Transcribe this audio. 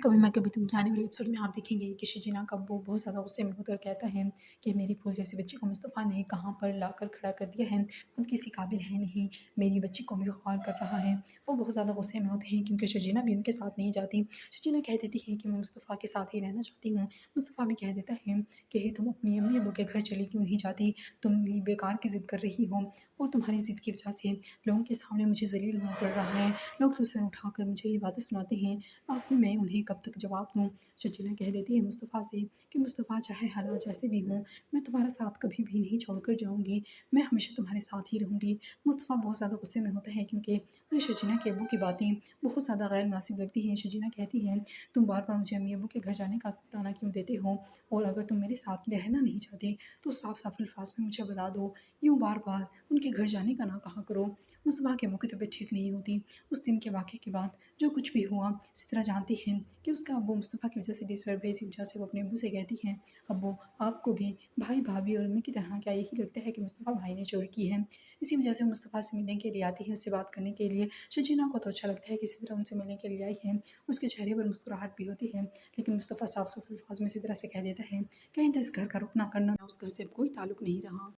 کبھی میں کبھی تم کے آنے والی ایپیسوڈ میں آپ دیکھیں گے کہ شجینا کا ابو بہت زیادہ غصے میں ہو کر کہتا ہے کہ میری پھول جیسے بچی کو مصطفیٰ نے کہاں پر لا کر کھڑا کر دیا ہے، خود کسی قابل ہے نہیں، میری بچی کو بھی خوار کر رہا ہے۔ وہ بہت زیادہ غصے میں ہوتے ہیں کیونکہ شجینا بھی ان کے ساتھ نہیں جاتی۔ شجینا کہہ دیتی ہے کہ میں مصطفیٰ کے ساتھ ہی رہنا چاہتی ہوں۔ مصطفیٰ بھی کہہ دیتا ہے کہ تم اپنی امی ابو کے گھر چلی کیوں نہیں جاتی، تم بھی بیکار کی ضد کر رہی ہو اور تمہاری ضد کی وجہ سے لوگوں کے سامنے مجھے ذلیل ہونا پڑ رہا ہے، لوگ تو سر اٹھا کر مجھے یہ باتیں سناتے ہیں، آخر میں انہیں کب تک جواب دوں۔ شجینا کہہ دیتی ہے مصطفیٰ سے کہ مصطفیٰ چاہے حالات جیسے بھی ہوں، میں تمہارا ساتھ کبھی بھی نہیں چھوڑ کر جاؤں گی، میں ہمیشہ تمہارے ساتھ ہی رہوں گی۔ مصطفیٰ بہت زیادہ غصے میں ہوتا ہے کیونکہ اسے شجینا کے ابو کی باتیں بہت زیادہ غیر مناسب لگتی ہیں۔ شجینا کہتی ہے تم بار بار مجھے امی ابو کے گھر جانے کا تانا کیوں دیتے ہو، اور اگر تم میرے ساتھ رہنا نہیں چاہتے تو صاف صاف الفاظ میں مجھے بتا دو، یوں بار بار ان کے گھر جانے کا نہ کہا کرو۔ مصطفیٰ کے ابو کی طبیعت ٹھیک نہیں ہوتی۔ اس دن کے واقعے کے بعد جو کچھ بھی ہوا، سترہ جانتی ہیں کہ اس کا ابو مصطفیٰ کی وجہ سے ڈسٹرب ہے، اسی وجہ سے وہ اپنے ابو سے کہتی ہیں ابو آپ کو بھی بھائی بھابھی اور امی کی طرح کیا یہی لگتا ہے کہ مصطفیٰ بھائی نے چوری کی ہے۔ اسی وجہ سے مصطفیٰ سے ملنے کے لیے آتی ہے، اس سے بات کرنے کے لیے۔ شجینا کو تو اچھا لگتا ہے کسی طرح ان سے ملنے کے لیے آئی ہے، اس کے چہرے پر مسکراہٹ بھی ہوتی ہے، لیکن مصطفیٰ صاف صاف الفاظ میں اسی طرح سے کہہ دیتا ہے کہ آئندہ اس گھر کا رخ نہ کرنا، اس گھر سے اب کوئی تعلق نہیں رہا۔